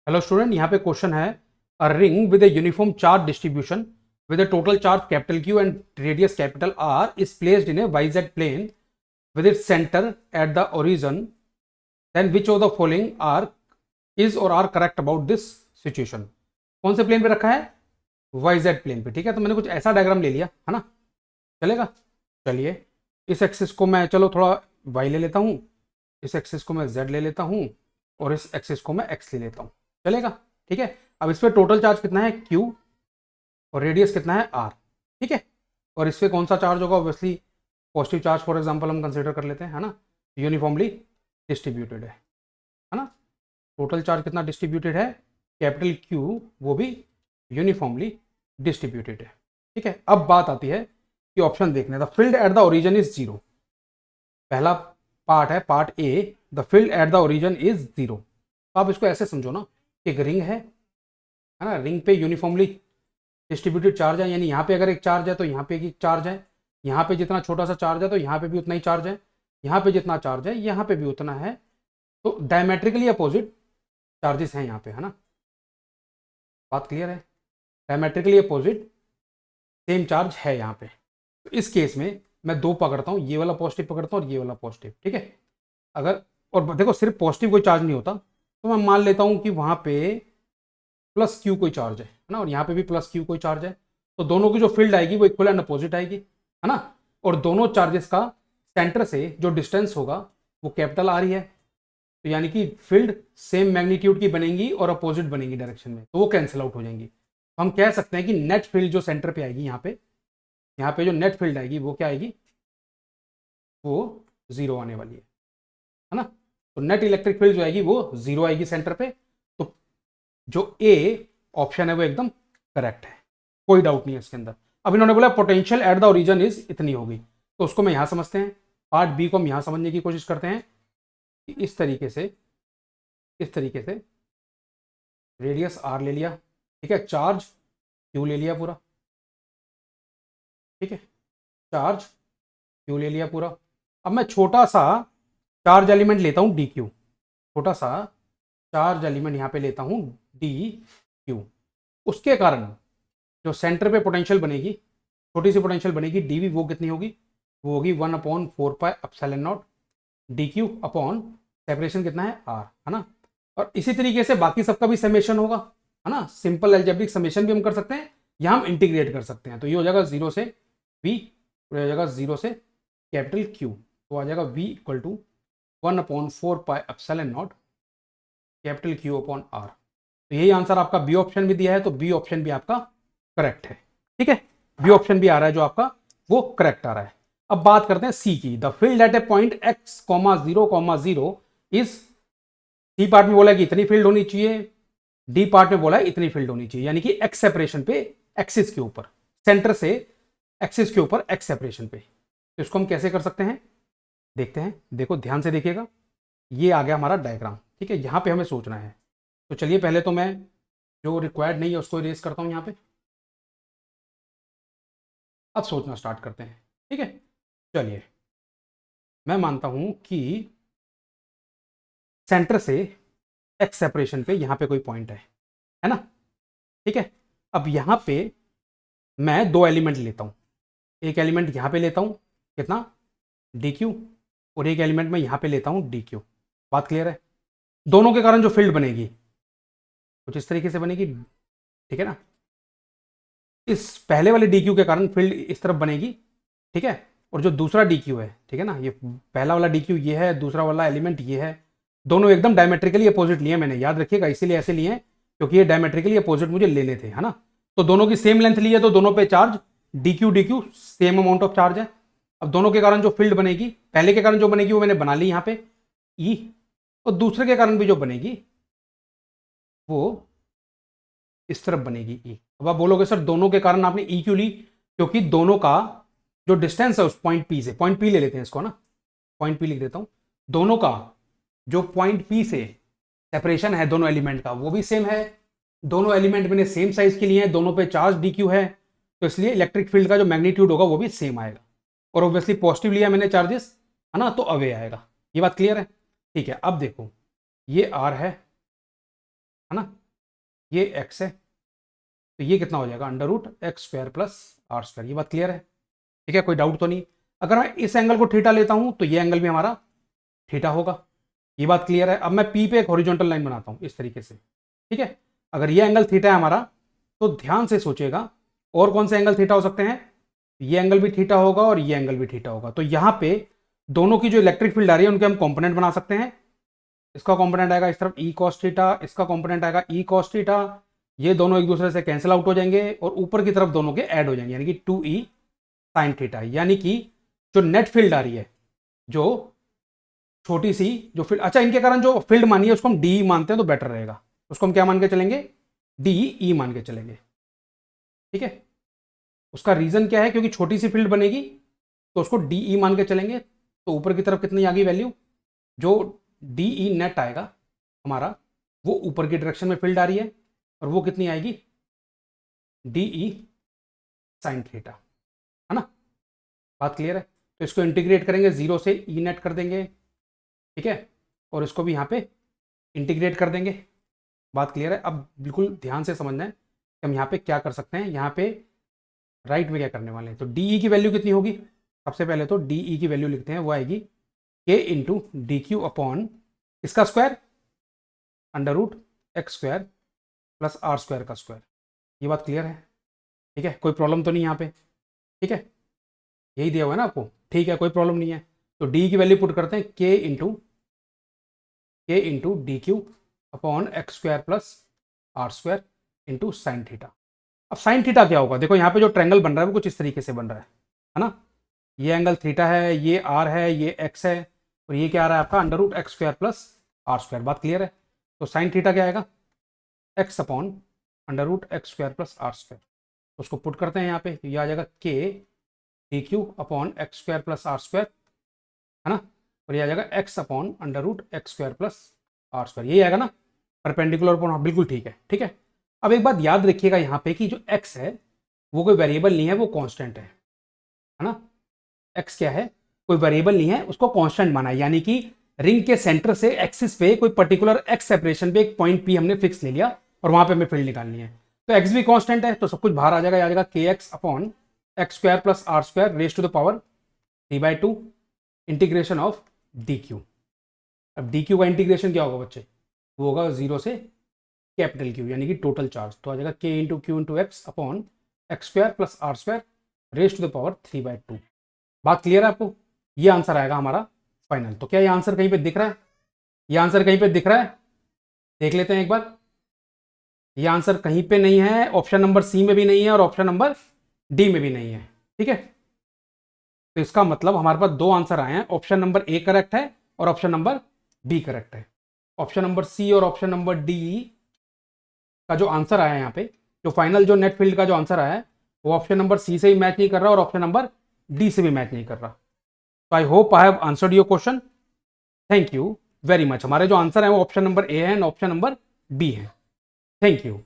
Hello student, यहाँ पे question है a ring with a uniform charge distribution with a total charge capital Q and radius capital R is placed in a YZ plane with its center at the origin. Then which of the following are is or are correct about this situation? कौन से plane पे रखा है? YZ plane पे। ठीक है, तो मैंने कुछ ऐसा डायग्राम ले लिया है ना, चलेगा। चलिए इस एक्सिस को मैं चलो थोड़ा Y ले लेता हूँ, इस एक्सिस को मैं Z ले लेता हूँ और इस एक्सिस को मैं X ले लेता हूँ, चलेगा। ठीक है, अब इस पर टोटल चार्ज कितना है Q और रेडियस कितना है R। ठीक है, और इस पर कौन सा चार्ज होगा? Obviously positive charge for example हम कंसीडर कर लेते हैं, है ना। यूनिफॉर्मली डिस्ट्रीब्यूटेड है ना। टोटल चार्ज कितना डिस्ट्रीब्यूटेड है? कैपिटल Q, वो भी यूनिफॉर्मली डिस्ट्रीब्यूटेड है। ठीक है, अब बात आती है कि ऑप्शन देखने, the field at the origin is zero. पहला पार्ट है part A, the field at the origin is zero. तो आप इसको ऐसे समझो ना कि एक रिंग है ना, रिंग पे यूनिफॉर्मली डिस्ट्रीब्यूटेड चार्ज है, यानी यहाँ पे अगर एक चार्ज है तो यहाँ पे एक चार्ज है, यहाँ पे जितना छोटा सा चार्ज है तो यहाँ पे भी उतना ही चार्ज है, यहाँ पे जितना चार्ज है यहाँ पे भी उतना है। तो डायमेट्रिकली अपोजिट चार्जेस हैं यहाँ पे, है ना। बात क्लियर है? डायमेट्रिकली अपोजिट सेम चार्ज है यहाँ पे। तो इस केस में मैं दो पकड़ता हूँ, ये वाला पॉजिटिव पकड़ता हूँ और ये वाला पॉजिटिव। ठीक है, अगर और देखो सिर्फ पॉजिटिव कोई चार्ज नहीं होता, तो मैं मान लेता हूँ कि वहाँ पे प्लस क्यू कोई चार्ज है ना, और यहाँ पे भी प्लस क्यू कोई चार्ज है। तो दोनों की जो फील्ड आएगी वो इक्वल एंड अपोजिट आएगी, है ना। और दोनों चार्जेस का सेंटर से जो डिस्टेंस होगा वो कैपिटल आर ही है। तो यानी कि फील्ड सेम मैग्नीट्यूड की बनेगी और अपोजिट बनेगी डायरेक्शन में, तो वो कैंसिल आउट हो जाएंगी। तो हम कह सकते हैं कि नेट फील्ड जो सेंटर पे आएगी यहाँ पे जो नेट फील्ड आएगी वो क्या आएगी? वो जीरो आने वाली है ना। तो नेट इलेक्ट्रिक फील्ड जो आएगी वो जीरो आएगी सेंटर पे। तो जो ए ऑप्शन है वो एकदम करेक्ट है, कोई डाउट नहीं है इसके अंदर। अब इन्होंने बोला potential at the origin is इतनी होगी, तो उसको मैं यहां समझते हैं। पार्ट बी को हम यहां समझने की कोशिश करते हैं कि इस तरीके से रेडियस आर ले लिया, ठीक है, चार्ज क्यू ले लिया पूरा, ठीक है, चार्ज क्यू ले लिया पूरा। अब मैं छोटा सा चार्ज एलिमेंट लेता हूं डी क्यू, छोटा सा चार्ज एलिमेंट यहां पे लेता हूं डी क्यू। उसके कारण जो सेंटर पे पोटेंशियल बनेगी, छोटी सी पोटेंशियल बनेगी डीवी, वो कितनी होगी? वो होगी 1/4πε0 डी क्यू अपॉन सेपरेशन कितना है आर, है ना। और इसी तरीके से बाकी सबका भी समेशन होगा, है ना। सिंपल एल्जेब्रिक समेशन भी हम कर सकते हैं या हम इंटीग्रेट कर सकते हैं। तो ये हो जाएगा 0 से v, हो जाएगा 0 से कैपिटल Q, तो आ जाएगा v equal to 1/4πε0 capital Q upon R. तो यही आंसर आपका बी ऑप्शन भी दिया है, तो बी ऑप्शन भी आपका करेक्ट है। ठीक है, बी ऑप्शन भी आ रहा है जो आपका वो करेक्ट आ रहा है। अब बात करते हैं सी की, the field at a point x, 0,0 is, C part में बोला है कि इतनी फील्ड होनी चाहिए, डी पार्ट में बोला है इतनी फील्ड होनी चाहिए, यानी कि एक्स सेपरेशन पे एक्सिस के ऊपर, सेंटर से एक्सिस के ऊपर एक्स सेपरेशन पे। तो इसको हम कैसे कर सकते हैं देखते हैं। देखो ध्यान से देखिएगा, ये आ गया हमारा डायग्राम। ठीक है, यहां पे हमें सोचना है। तो चलिए पहले तो मैं जो रिक्वायर्ड नहीं है उसको इरेज करता हूं यहां पे। अब सोचना स्टार्ट करते हैं। ठीक है, चलिए मैं मानता हूं कि सेंटर से एक्स सेपरेशन पे यहां पे कोई पॉइंट है ना। ठीक है, अब यहां पे मैं दो एलिमेंट लेता हूं, एक एलिमेंट यहां पे लेता हूं कितना डी क्यू, और एक एलिमेंट मैं यहां पे लेता हूं डी क्यू। बात क्लियर है? दोनों के कारण जो फील्ड बनेगी कुछ इस तरीके से बनेगी, ठीक है ना। इस पहले वाले डी क्यू के कारण फील्ड इस तरफ बनेगी, ठीक है। और जो दूसरा डी क्यू है, ठीक है ना, ये पहला वाला डी क्यू ये है, दूसरा वाला एलिमेंट ये है, दोनों एकदम डायमेट्रिकली अपोजिट लिए मैंने, याद रखिएगा इसीलिए ऐसे लिए क्योंकि ये डायमेट्रिकली अपोजिट मुझे लेने थे, है ना। तो दोनों की सेम लेंथ ली है, तो दोनों पे charge D Q same amount of charge है। अब दोनों के कारण जो फील्ड बनेगी, पहले के कारण जो बनेगी वो मैंने बना ली यहाँ पे ई, और दूसरे के कारण भी जो बनेगी वो इस तरफ बनेगी ई। अब आप बोलोगे सर दोनों के कारण आपने ई क्यों ली? क्योंकि दोनों का जो डिस्टेंस है उस पॉइंट पी से, पॉइंट पी ले लेते हैं इसको ना, पॉइंट पी लिख देता हूं, दोनों का जो पॉइंट पी से सेपरेशन है दोनों एलिमेंट का वो भी सेम है, दोनों एलिमेंट मैंने सेम साइज के लिए हैं, दोनों पे चार्ज डी क्यू है, तो इसलिए इलेक्ट्रिक फील्ड का जो मैग्नीट्यूड होगा वो भी सेम आएगा। और ऑब्वियसली पॉजिटिव लिया मैंने चार्जेस, है ना, तो अवे आएगा। ये बात क्लियर है? ठीक है, अब देखो ये आर है है ना, ये x है, तो ये कितना हो जाएगा under root X square plus R square. ये बात क्लियर है? ठीक है, कोई डाउट तो नहीं? अगर मैं इस एंगल को थीटा लेता हूं तो ये एंगल भी हमारा थीटा होगा। ये बात क्लियर है? अब मैं पी पे एक हॉरिजॉन्टल लाइन बनाता हूं इस तरीके से, ठीक है। अगर ये एंगल थीटा है हमारा, तो ध्यान से सोचेगा और कौन से एंगल थीटा हो सकते हैं? ये एंगल भी थीटा होगा और ये एंगल भी थीटा होगा। तो यहां पे दोनों की जो इलेक्ट्रिक फील्ड आ रही है उनके हम कंपोनेंट बना सकते हैं। इसका कंपोनेंट आएगा इस तरफ ई कॉस थीटा, इसका कंपोनेंट आएगा ई कॉस थीटा। ये दोनों एक दूसरे से कैंसिल आउट हो जाएंगे और ऊपर की तरफ दोनों के ऐड हो जाएंगे, यानी कि 2e साइन थीटा। यानी कि जो नेट फील्ड आ रही है, जो छोटी सी जो फील्ड, अच्छा इनके कारण जो फील्ड मानी है उसको हम डी मानते हैं तो बेटर रहेगा। उसको हम क्या मान के चलेंगे? डी मान के चलेंगे, ठीक है। उसका रीजन क्या है? क्योंकि छोटी सी फील्ड बनेगी तो उसको डी मान के चलेंगे। तो ऊपर की तरफ कितनी आ गई वैल्यू? जो डी नेट आएगा हमारा, वो ऊपर की डायरेक्शन में फील्ड आ रही है और वो कितनी आएगी? डी साइन थीटा, है ना। बात क्लियर है? तो इसको इंटीग्रेट करेंगे, जीरो से ई नेट कर देंगे, ठीक है, और इसको भी यहाँ पे इंटीग्रेट कर देंगे। बात क्लियर है? अब बिल्कुल ध्यान से समझना है कि हम यहाँ पे क्या कर सकते हैं। यहाँ पे राइट में क्या करने वाले हैं, तो डी की वैल्यू कितनी होगी? सबसे पहले तो डी की वैल्यू लिखते हैं, वो आएगी K into D Q upon इसका square under root X square plus R square का स्क्वायर। ये बात क्लियर है? ठीक है, कोई प्रॉब्लम तो नहीं यहाँ पे? ठीक है, यही दिया हुआ है ना आपको, ठीक है, कोई प्रॉब्लम नहीं है। तो डी की वैल्यू पुट करते हैं K into D Q upon X square plus R square into sine theta. अब साइन थीटा क्या होगा? देखो यहाँ पे जो ट्रायंगल बन रहा है वो कुछ इस तरीके से बन रहा है ना। ये एंगल थीटा है, ये आर है, ये एक्स है, और ये क्या आ रहा है आपका under root X square plus R square. बात क्लियर है? तो साइन थीटा क्या आएगा? X upon under root X square plus R square. तो उसको पुट करते हैं यहाँ पे, ये आ जाएगा K D Q upon X square plus R square, है ना, और ये आ जाएगा X upon under root X square plus R square. यही आएगा ना, परपेंडिकुलर अपॉन, बिल्कुल ठीक है, ठीक है। अब एक बात याद रखिएगा यहाँ पे कि जो x है वो कोई वेरिएबल नहीं है, वो कांस्टेंट है ना। x क्या है? कोई वेरिएबल नहीं है, उसको कांस्टेंट माना है। यानी कि रिंग के सेंटर से एक्सिस पे कोई पर्टिकुलर x सेपरेशन पे एक पॉइंट P हमने फिक्स ले लिया और वहां पे हमें फील्ड निकालनी है। तो x भी कांस्टेंट है, तो सब कुछ बाहर आ जाएगा K X upon X square plus R square raise to the power 3/2 integration of D Q. अब डी क्यू का इंटीग्रेशन क्या होगा बच्चे? वो होगा जीरो से कैपिटल क्यू, यानी कि टोटल चार्ज। तो आ जाएगा K into Q into X upon X square plus R square raise to the power 3/2। बात क्लियर है आपको? ये आंसर आएगा हमारा फाइनल। तो क्या ये आंसर कहीं पे दिख रहा है? ये आंसर कहीं पे दिख रहा है? देख लेते हैं एक बार। ये आंसर कहीं पे नहीं है, ऑप्शन नंबर सी में भी नहीं है और ऑप्शन नंबर डी में भी नहीं है, ठीक है। तो इसका मतलब हमारे पास दो आंसर आए हैं, ऑप्शन नंबर ए करेक्ट है और ऑप्शन नंबर बी करेक्ट है। ऑप्शन नंबर सी और ऑप्शन नंबर डी का जो आंसर आया है यहाँ पे, जो फाइनल जो नेट फील्ड का जो आंसर आया है, वो ऑप्शन नंबर सी से भी मैच नहीं कर रहा और ऑप्शन नंबर डी से भी मैच नहीं कर रहा। तो I hope I have answered your question. Thank you very much. हमारे जो आंसर है वो ऑप्शन नंबर ए है एंड ऑप्शन नंबर बी है। Thank you.